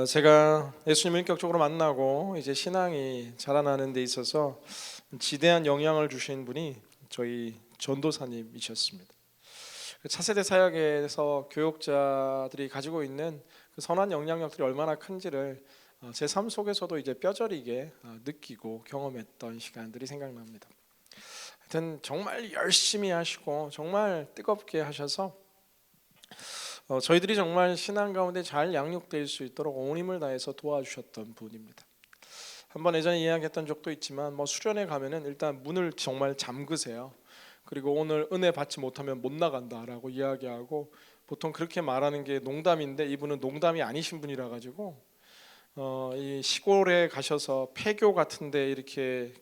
제가 예수님을 인격적으로 만나고 이제 신앙이 자라나는 데 있어서 지대한 영향을 주신 분이 저희 전도사님이셨습니다. 차세대 사역에서 교육자들이 가지고 있는 그 선한 영향력들이 얼마나 큰지를 제 삶 속에서도 이제 뼈저리게 느끼고 경험했던 시간들이 생각납니다. 하여튼 정말 열심히 하시고 정말 뜨겁게 하셔서 저희들이 정말 신앙 가운데 잘 양육될 수 있도록 온 힘을 다해서 도와주셨던 분입니다. 한번 예전에 이야기했던 적도 있지만 수련회 가면은 일단 문을 정말 잠그세요. 그리고 오늘 은혜 받지 못하면 못 나간다라고 이야기하고, 보통 그렇게 말하는 게 농담인데 이분은 농담이 아니신 분이라 가지고 이 시골에 가셔서 폐교 같은데 이렇게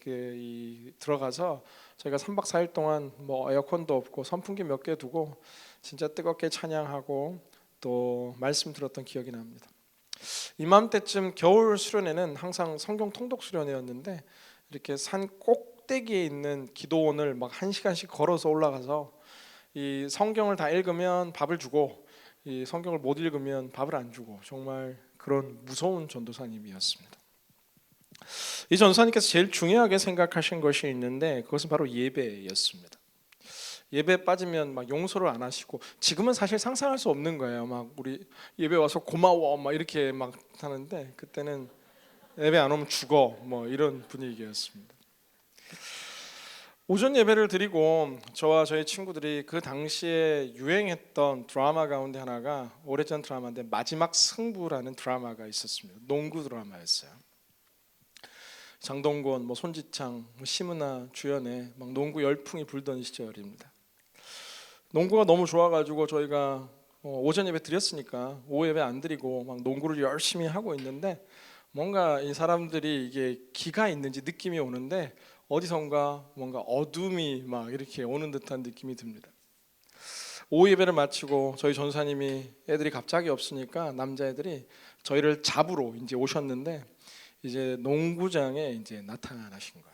들어가서 저희가 3박 4일 동안 에어컨도 없고 선풍기 몇 개 두고 진짜 뜨겁게 찬양하고 또 말씀 들었던 기억이 납니다. 이맘때쯤 겨울 수련회는 항상 성경 통독 수련회였는데, 이렇게 산 꼭대기에 있는 기도원을 막 1시간씩 걸어서 올라가서 이 성경을 다 읽으면 밥을 주고, 이 성경을 못 읽으면 밥을 안 주고, 정말 그런 무서운 전도사님이었습니다. 이 전도사님께서 제일 중요하게 생각하신 것이 있는데, 그것은 바로 예배였습니다. 예배 빠지면 막 용서를 안 하시고, 지금은 사실 상상할 수 없는 거예요. 막 우리 예배 와서 고마워 막 이렇게 막 하는데, 그때는 예배 안 오면 죽어 이런 분위기였습니다. 오전 예배를 드리고 저와 저희 친구들이 그 당시에 유행했던 드라마 가운데 하나가 오래전 드라마인데 마지막 승부라는 드라마가 있었습니다. 농구 드라마였어요. 장동건, 손지창, 심은하 주연의 막 농구 열풍이 불던 시절입니다. 농구가 너무 좋아가지고 저희가 오전 예배 드렸으니까 오후 예배 안 드리고 막 농구를 열심히 하고 있는데, 뭔가 이 사람들이 이게 기가 있는지 느낌이 오는데 어디선가 뭔가 어둠이 막 이렇게 오는 듯한 느낌이 듭니다. 오후 예배를 마치고 저희 전사님이 애들이 갑자기 없으니까 남자애들이 저희를 잡으러 이제 오셨는데, 이제 농구장에 이제 나타나신 거예요.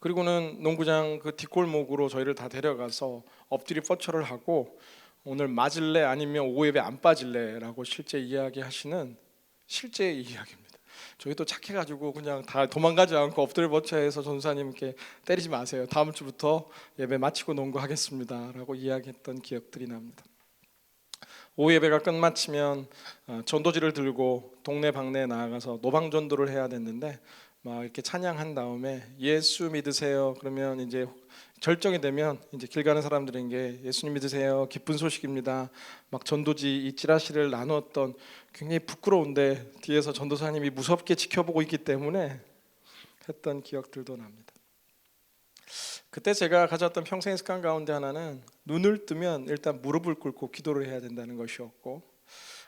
그리고는 농구장 그 뒷골목으로 저희를 다 데려가서 엎드리 뻗쳐를 하고, 오늘 맞을래 아니면 오후 예배 안 빠질래라고 실제 이야기하시는 실제 이야기입니다. 저희 또 착해가지고 그냥 다 도망가지 않고 엎드려 뻗쳐해서 전사님께 때리지 마세요, 다음 주부터 예배 마치고 농구하겠습니다라고 이야기했던 기억들이 납니다. 오후 예배가 끝마치면 전도지를 들고 동네 방네에 나아가서 노방전도를 해야 됐는데, 막 이렇게 찬양한 다음에 예수 믿으세요 그러면 이제 절정이 되면 이제 길 가는 사람들에게 예수님 믿으세요, 기쁜 소식입니다, 막 전도지 이 찌라시를 나누었던, 굉장히 부끄러운데 뒤에서 전도사님이 무섭게 지켜보고 있기 때문에 했던 기억들도 납니다. 그때 제가 가졌던 평생의 습관 가운데 하나는 눈을 뜨면 일단 무릎을 꿇고 기도를 해야 된다는 것이었고,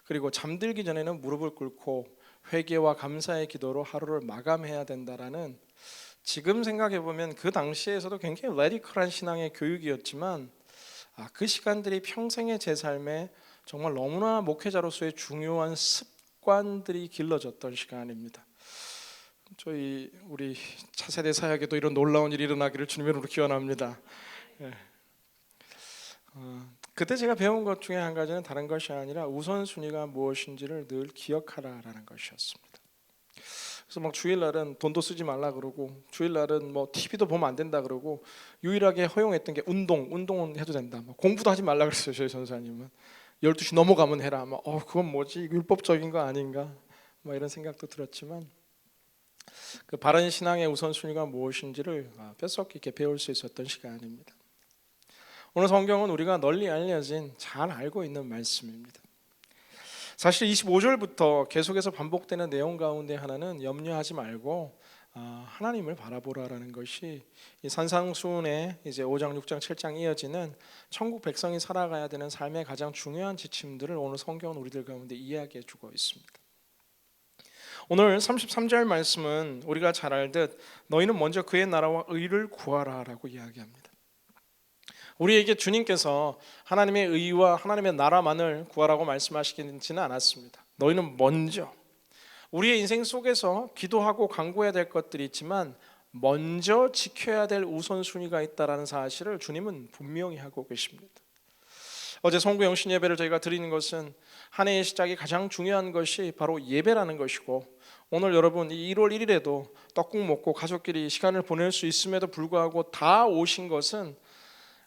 그리고 잠들기 전에는 무릎을 꿇고 회개와 감사의 기도로 하루를 마감해야 된다라는, 지금 생각해 보면 그 당시에서도 굉장히 레디컬한 신앙의 교육이었지만 그 시간들이 평생의 제 삶에 정말 너무나 목회자로서의 중요한 습관들이 길러졌던 시간입니다. 우리 차세대 사역에도 이런 놀라운 일이 일어나기를 주님의 이름으로 기원합니다. 그때 제가 배운 것 중에 한 가지는 다른 것이 아니라 우선순위가 무엇인지를 늘 기억하라라는 것이었습니다. 그래서 막 주일날은 돈도 쓰지 말라 그러고, 주일날은 TV도 보면 안 된다 그러고, 유일하게 허용했던 게 운동은 해도 된다, 공부도 하지 말라 그랬어요. 저희 전사님은 12시 넘어가면 해라. 그건 뭐지, 율법적인 거 아닌가, 이런 생각도 들었지만, 그 바른 신앙의 우선순위가 무엇인지를 뼛속 깊게 배울 수 있었던 시간입니다. 오늘 성경은 우리가 널리 알려진, 잘 알고 있는 말씀입니다. 사실 25절부터 계속해서 반복되는 내용 가운데 하나는 염려하지 말고 하나님을 바라보라라는 것이 이 산상수훈의 이제 5장, 6장, 7장 이어지는 천국 백성이 살아가야 되는 삶의 가장 중요한 지침들을 오늘 성경은 우리들 가운데 이야기해 주고 있습니다. 오늘 33절 말씀은 우리가 잘 알듯 너희는 먼저 그의 나라와 의를 구하라라고 이야기합니다. 우리에게 주님께서 하나님의 의와 하나님의 나라만을 구하라고 말씀하시지는 않았습니다. 너희는 먼저, 우리의 인생 속에서 기도하고 간구해야 될 것들이 있지만 먼저 지켜야 될 우선순위가 있다는 사실을 주님은 분명히 하고 계십니다. 어제 성구 영신 예배를 저희가 드리는 것은 한 해의 시작이 가장 중요한 것이 바로 예배라는 것이고, 오늘 여러분 이 1월 1일에도 떡국 먹고 가족끼리 시간을 보낼 수 있음에도 불구하고 다 오신 것은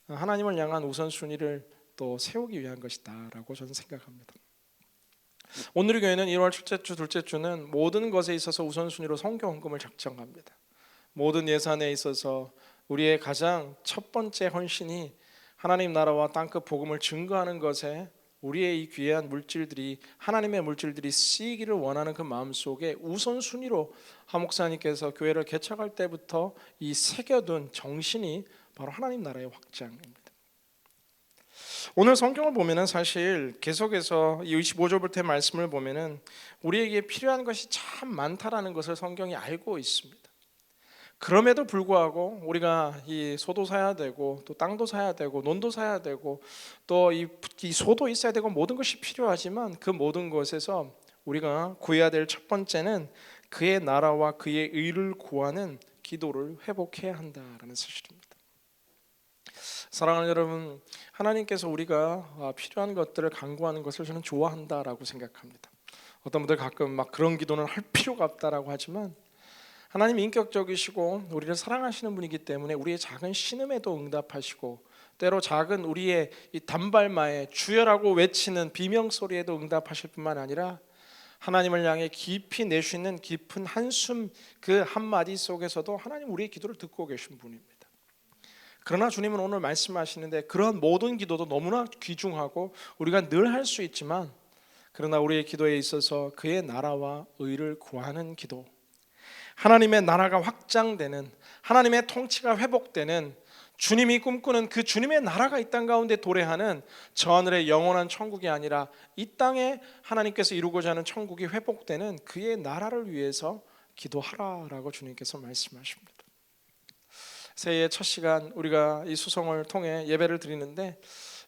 하나님을 향한 우선순위를 또 세우기 위한 것이다 라고 저는 생각합니다. 오늘 교회는 1월 첫째 주, 둘째 주는 모든 것에 있어서 우선순위로 성경헌금을 작정합니다. 모든 예산에 있어서 우리의 가장 첫 번째 헌신이 하나님 나라와 땅끝 복음을 증거하는 것에 우리의 이 귀한 물질들이, 하나님의 물질들이 쓰이기를 원하는 그 마음속에 우선순위로 하 목사님께서 교회를 개척할 때부터 이 새겨둔 정신이 바로 하나님 나라의 확장입니다. 오늘 성경을 보면은 사실 계속해서 이 25절부터의 말씀을 보면은 우리에게 필요한 것이 참 많다라는 것을 성경이 알고 있습니다. 그럼에도 불구하고 우리가 이 소도 사야 되고 또 땅도 사야 되고 논도 사야 되고 또 이 소도 있어야 되고 모든 것이 필요하지만 그 모든 것에서 우리가 구해야 될 첫 번째는 그의 나라와 그의 의를 구하는 기도를 회복해야 한다라는 사실입니다. 사랑하는 여러분, 하나님께서 우리가 필요한 것들을 간구하는 것을 저는 좋아한다라고 생각합니다. 어떤 분들 가끔 막 그런 기도는 할 필요가 없다라고 하지만 하나님이 인격적이시고 우리를 사랑하시는 분이기 때문에 우리의 작은 신음에도 응답하시고 때로 작은 우리의 이 단발마에 주여라고 외치는 비명소리에도 응답하실 뿐만 아니라 하나님을 향해 깊이 내쉬는 깊은 한숨 그 한마디 속에서도 하나님 우리의 기도를 듣고 계신 분입니다. 그러나 주님은 오늘 말씀하시는데 그런 모든 기도도 너무나 귀중하고 우리가 늘 할 수 있지만, 그러나 우리의 기도에 있어서 그의 나라와 의를 구하는 기도, 하나님의 나라가 확장되는, 하나님의 통치가 회복되는, 주님이 꿈꾸는 그 주님의 나라가 이 땅 가운데 도래하는 저 하늘의 영원한 천국이 아니라 이 땅에 하나님께서 이루고자 하는 천국이 회복되는 그의 나라를 위해서 기도하라라고 주님께서 말씀하십니다. 새해의 첫 시간 우리가 이 수송을 통해 예배를 드리는데,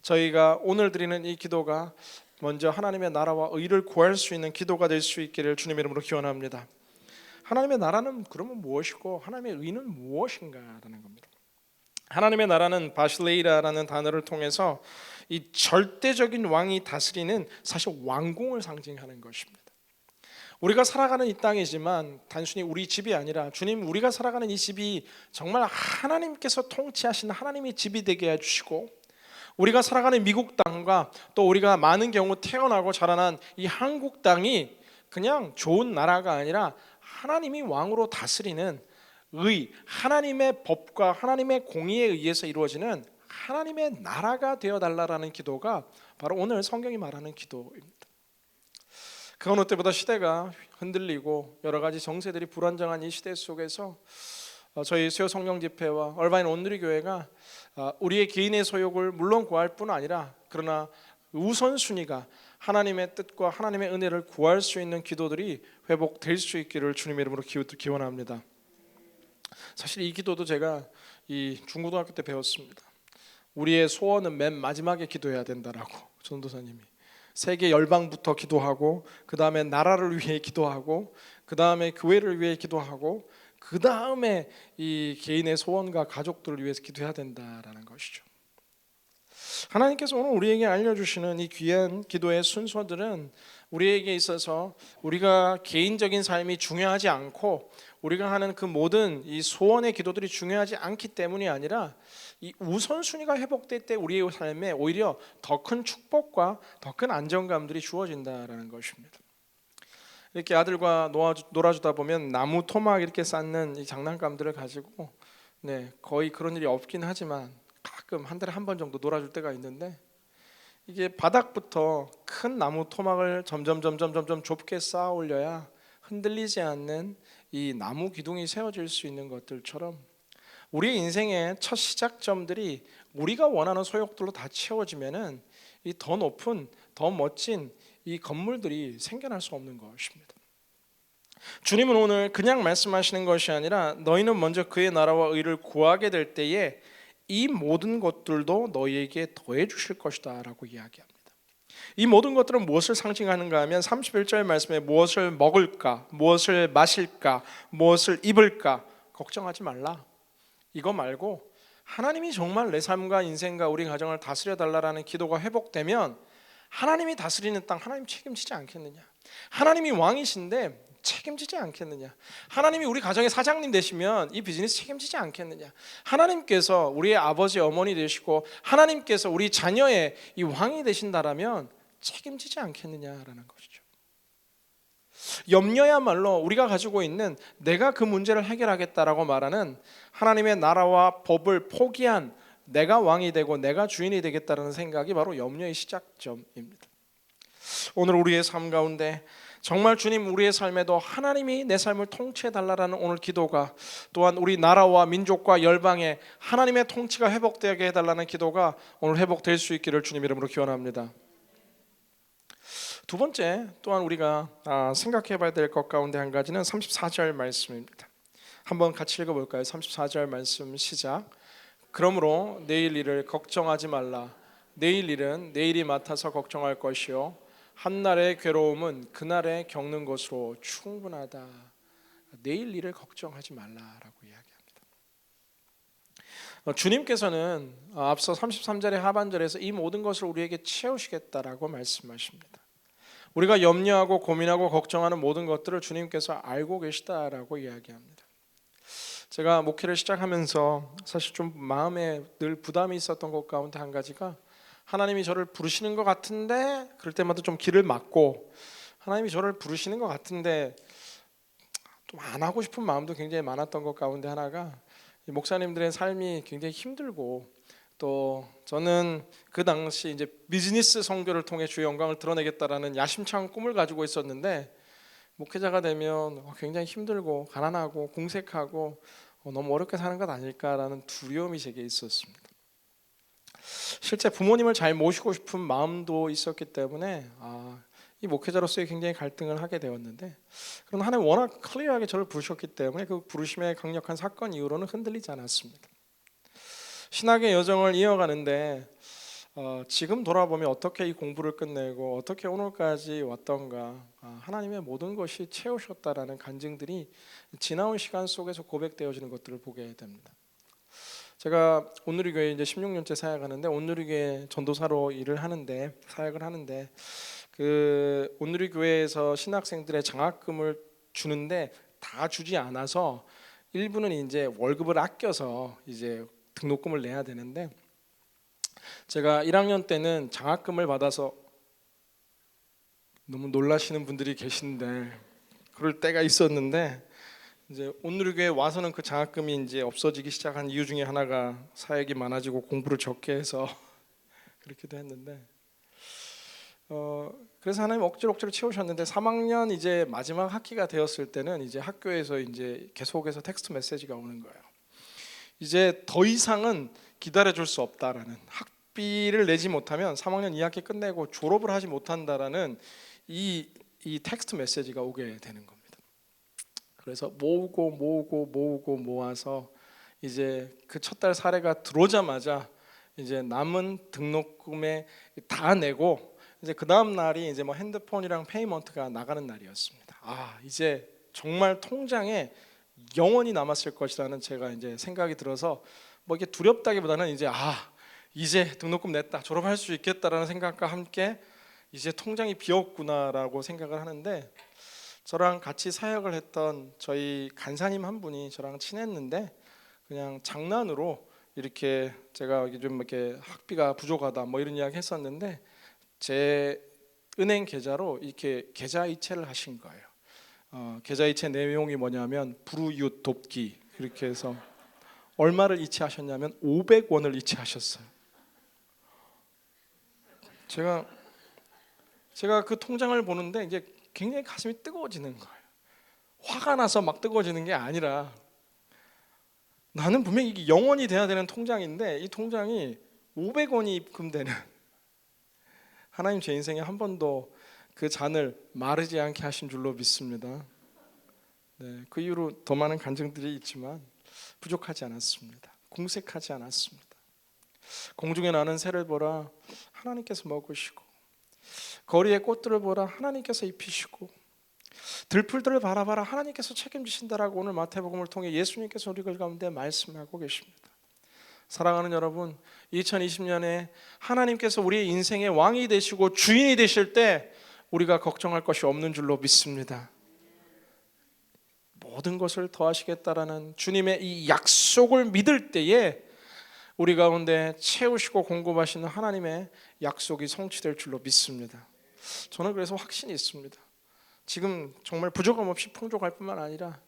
저희가 오늘 드리는 이 기도가 먼저 하나님의 나라와 의를 구할 수 있는 기도가 될 수 있기를 주님의 이름으로 기원합니다. 하나님의 나라는 그러면 무엇이고 하나님의 의는 무엇인가라는 겁니다. 하나님의 나라는 바실레이라라는 단어를 통해서 이 절대적인 왕이 다스리는 사실 왕궁을 상징하는 것입니다. 우리가 살아가는 이 땅이지만 단순히 우리 집이 아니라 주님, 우리가 살아가는 이 집이 정말 하나님께서 통치하시는 하나님의 집이 되게 해주시고, 우리가 살아가는 미국 땅과 또 우리가 많은 경우 태어나고 자라난 이 한국 땅이 그냥 좋은 나라가 아니라 하나님이 왕으로 다스리는 의, 하나님의 법과 하나님의 공의에 의해서 이루어지는 하나님의 나라가 되어달라라는 기도가 바로 오늘 성경이 말하는 기도입니다. 그 어느 때보다 시대가 흔들리고 여러 가지 정세들이 불안정한 이 시대 속에서 저희 수요 성령 집회와 얼바인 온누리 교회가 우리의 개인의 소욕을 물론 구할 뿐 아니라 그러나 우선순위가 하나님의 뜻과 하나님의 은혜를 구할 수 있는 기도들이 회복될 수 있기를 주님의 이름으로 기원합니다. 사실 이 기도도 제가 이 중고등학교 때 배웠습니다. 우리의 소원은 맨 마지막에 기도해야 된다라고 전도사님이. 세계 열방부터 기도하고, 그 다음에 나라를 위해 기도하고, 그 다음에 교회를 위해 기도하고, 그 다음에 이 개인의 소원과 가족들을 위해서 기도해야 된다라는 것이죠. 하나님께서 오늘 우리에게 알려주시는 이 귀한 기도의 순서들은 우리에게 있어서 우리가 개인적인 삶이 중요하지 않고 우리가 하는 그 모든 이 소원의 기도들이 중요하지 않기 때문이 아니라 이 우선순위가 회복될 때 우리의 삶에 오히려 더 큰 축복과 더 큰 안정감들이 주어진다라는 것입니다. 이렇게 아들과 놀아주다 보면 나무 토막 이렇게 쌓는 이 장난감들을 가지고 거의 그런 일이 없긴 하지만 가끔 한 달에 한 번 정도 놀아줄 때가 있는데, 이게 바닥부터 큰 나무 토막을 점점 좁게 쌓아 올려야 흔들리지 않는 이 나무 기둥이 세워질 수 있는 것들처럼 우리 인생의 첫 시작점들이 우리가 원하는 소욕들로 다 채워지면은 이 더 높은, 더 멋진 이 건물들이 생겨날 수 없는 것입니다. 주님은 오늘 그냥 말씀하시는 것이 아니라 너희는 먼저 그의 나라와 의를 구하게 될 때에 이 모든 것들도 너희에게 더해 주실 것이다 라고 이야기합니다. 이 모든 것들은 무엇을 상징하는가 하면 31절 말씀에 무엇을 먹을까, 무엇을 마실까, 무엇을 입을까 걱정하지 말라. 이거 말고 하나님이 정말 내 삶과 인생과 우리 가정을 다스려 달라라는 기도가 회복되면 하나님이 다스리는 땅 하나님 책임지지 않겠느냐? 하나님이 왕이신데 책임지지 않겠느냐? 하나님이 우리 가정의 사장님 되시면 이 비즈니스 책임지지 않겠느냐? 하나님께서 우리의 아버지 어머니 되시고 하나님께서 우리 자녀의 이 왕이 되신다라면 책임지지 않겠느냐라는 것이죠. 염려야말로 우리가 가지고 있는 내가 그 문제를 해결하겠다라고 말하는 하나님의 나라와 법을 포기한 내가 왕이 되고 내가 주인이 되겠다는 생각이 바로 염려의 시작점입니다. 오늘 우리의 삶 가운데 정말 주님 우리의 삶에도 하나님이 내 삶을 통치해 달라라는 오늘 기도가, 또한 우리 나라와 민족과 열방에 하나님의 통치가 회복되게 해달라는 기도가 오늘 회복될 수 있기를 주님 이름으로 기원합니다. 두 번째 또한 우리가 생각해 봐야 될 것 가운데 한 가지는 34절 말씀입니다. 한번 같이 읽어볼까요? 34절 말씀 시작. 그러므로 내일 일을 걱정하지 말라. 내일 일은 내일이 맡아서 걱정할 것이요 한날의 괴로움은 그날에 겪는 것으로 충분하다. 내일 일을 걱정하지 말라라고 이야기합니다. 주님께서는 앞서 33절의 하반절에서 이 모든 것을 우리에게 채우시겠다라고 말씀하십니다. 우리가 염려하고 고민하고 걱정하는 모든 것들을 주님께서 알고 계시다라고 이야기합니다. 제가 목회를 시작하면서 사실 좀 마음에 늘 부담이 있었던 것 가운데 한 가지가, 하나님이 저를 부르시는 것 같은데 그럴 때마다 좀 길을 막고, 하나님이 저를 부르시는 것 같은데 좀 안 하고 싶은 마음도 굉장히 많았던 것 가운데 하나가, 목사님들의 삶이 굉장히 힘들고, 또 저는 그 당시 이제 비즈니스 선교를 통해 주의 영광을 드러내겠다라는 야심찬 꿈을 가지고 있었는데, 목회자가 되면 굉장히 힘들고 가난하고 공색하고 너무 어렵게 사는 것 아닐까라는 두려움이 제게 있었습니다. 실제 부모님을 잘 모시고 싶은 마음도 있었기 때문에 이 목회자로서의 굉장히 갈등을 하게 되었는데, 그러나 하나님 워낙 클리어하게 저를 부르셨기 때문에 그 부르심의 강력한 사건 이후로는 흔들리지 않았습니다. 신학의 여정을 이어가는데 지금 돌아보면 어떻게 이 공부를 끝내고 어떻게 오늘까지 왔던가, 하나님의 모든 것이 채우셨다라는 간증들이 지나온 시간 속에서 고백되어지는 것들을 보게 됩니다. 제가 온누리교회 이제 16년째 사역하는데, 온누리교회 전도사로 사역을 하는데 그 온누리교회에서 신학생들의 장학금을 주는데 다 주지 않아서 일부는 이제 월급을 아껴서 이제 등록금을 내야 되는데, 제가 1학년 때는 장학금을 받아서, 너무 놀라시는 분들이 계신데 그럴 때가 있었는데, 이제 온누리교회 와서는 그 장학금이 이제 없어지기 시작한 이유 중에 하나가 사역이 많아지고 공부를 적게 해서 그렇기도 했는데, 그래서 하나님 억지로 채우셨는데 3학년 이제 마지막 학기가 되었을 때는 이제 학교에서 이제 계속해서 텍스트 메시지가 오는 거예요. 이제 더 이상은 기다려줄 수 없다라는, 학비를 내지 못하면 3학년 2학기 끝내고 졸업을 하지 못한다라는 이 텍스트 메시지가 오게 되는 겁니다. 그래서 모아서 이제 그 첫 달 사례가 들어오자마자 이제 남은 등록금에 다 내고, 이제 그 다음 날이 이제 뭐 핸드폰이랑 페이먼트가 나가는 날이었습니다. 이제 정말 통장에 영원히 남았을 것이라는 제가 이제 생각이 들어서, 뭐 이게 두렵다기보다는 이제 등록금 냈다, 졸업할 수 있겠다라는 생각과 함께 이제 통장이 비었구나라고 생각을 하는데, 저랑 같이 사역을 했던 저희 간사님 한 분이 저랑 친했는데, 그냥 장난으로 이렇게 제가 좀 이렇게 학비가 부족하다 뭐 이런 이야기 했었는데, 제 은행 계좌로 이렇게 계좌 이체를 하신 거예요. 계좌 이체 내용이 뭐냐면 불우이웃 돕기, 그렇게 해서 얼마를 이체하셨냐면 500원을 이체하셨어요. 제가 그 통장을 보는데 이제 굉장히 가슴이 뜨거워지는 거예요. 화가 나서 막 뜨거워지는 게 아니라, 나는 분명히 이게 영원히 돼야 되는 통장인데 이 통장이 500원이 입금되는, 하나님 제 인생에 한 번도 그 잔을 마르지 않게 하신 줄로 믿습니다. 네, 그 이후로 더 많은 간증들이 있지만 부족하지 않았습니다. 공색하지 않았습니다. 공중에 나는 새를 보라, 하나님께서 먹으시고, 거리의 꽃들을 보라, 하나님께서 입히시고, 들풀들을 바라봐라, 하나님께서 책임지신다라고 오늘 마태복음을 통해 예수님께서 우리 가운데 말씀하고 계십니다. 사랑하는 여러분, 2020년에 하나님께서 우리의 인생의 왕이 되시고 주인이 되실 때 우리가 걱정할 것이 없는 줄로 믿습니다. 모든 것을 더하시겠다라는 주님의 이 약속을 믿을 때에 우리 가운데 채우시고 공급하시는 하나님의 약속이 성취될 줄로 믿습니다. 저는 그래서 확신이 있습니다. 지금 정말 부족함 없이 풍족할 뿐만 아니라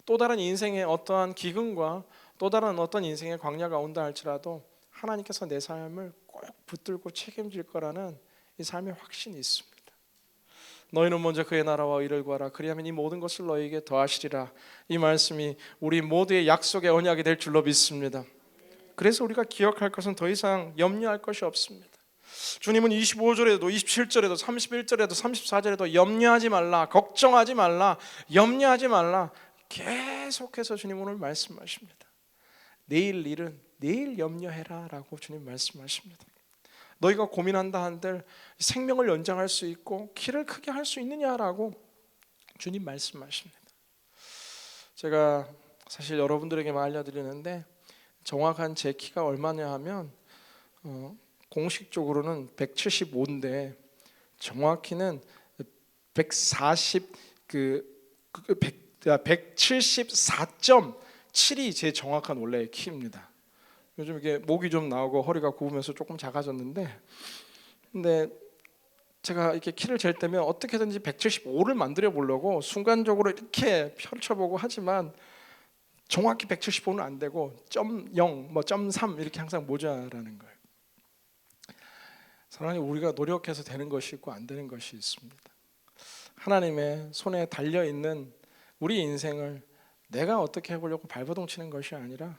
또 다른 인생의 어떠한 기근과 또 다른 어떤 인생의 광야가 온다 할지라도 하나님께서 내 삶을 꼭 붙들고 책임질 거라는 이 삶의 확신이 있습니다. 너희는 먼저 그의 나라와 의를 구하라. 그리하면 이 모든 것을 너희에게 더하시리라. 이 말씀이 우리 모두의 약속의 언약이 될 줄로 믿습니다. 그래서 우리가 기억할 것은 더 이상 염려할 것이 없습니다. 주님은 25절에도 27절에도 31절에도 34절에도 염려하지 말라, 걱정하지 말라, 염려하지 말라 계속해서 주님 오늘 말씀하십니다. 내일 일은 내일 염려해라 라고 주님 말씀하십니다. 너희가 고민한다 한들 생명을 연장할 수 있고 키를 크게 할 수 있느냐라고 주님 말씀하십니다. 제가 사실 여러분들에게만 알려드리는데 정확한 제 키가 얼마냐 하면 공식적으로는 175인데 정확히는 174.7이 제 정확한 원래의 키입니다. 요즘 이게 목이 좀 나오고 허리가 굽으면서 조금 작아졌는데, 근데 제가 이렇게 키를 잴 때면 어떻게든지 175를 만들어 보려고 순간적으로 이렇게 펼쳐보고 하지만 정확히 175는 안 되고 0, 0.3 이렇게 항상 모자라는 거예요. 사랑하님, 우리가 노력해서 되는 것이 있고 안 되는 것이 있습니다. 하나님의 손에 달려 있는 우리 인생을 내가 어떻게 해보려고 발버둥 치는 것이 아니라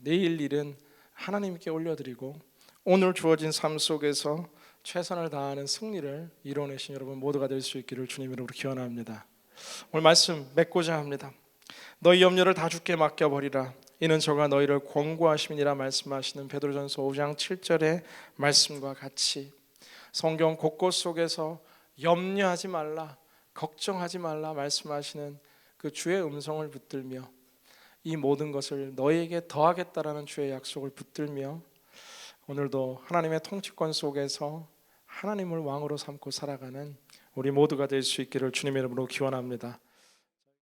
내일 일은 하나님께 올려드리고 오늘 주어진 삶 속에서 최선을 다하는 승리를 이뤄내신 여러분 모두가 될 수 있기를 주님 이름으로 기원합니다. 오늘 말씀 맺고자 합니다. 너희 염려를 다 주께 맡겨버리라. 이는 저가 너희를 권고하심이니라 말씀하시는 베드로전서 5장 7절의 말씀과 같이 성경 곳곳 속에서 염려하지 말라, 걱정하지 말라 말씀하시는 그 주의 음성을 붙들며 이 모든 것을 너희에게 더하겠다라는 주의 약속을 붙들며 오늘도 하나님의 통치권 속에서 하나님을 왕으로 삼고 살아가는 우리 모두가 될 수 있기를 주님의 이름으로 기원합니다.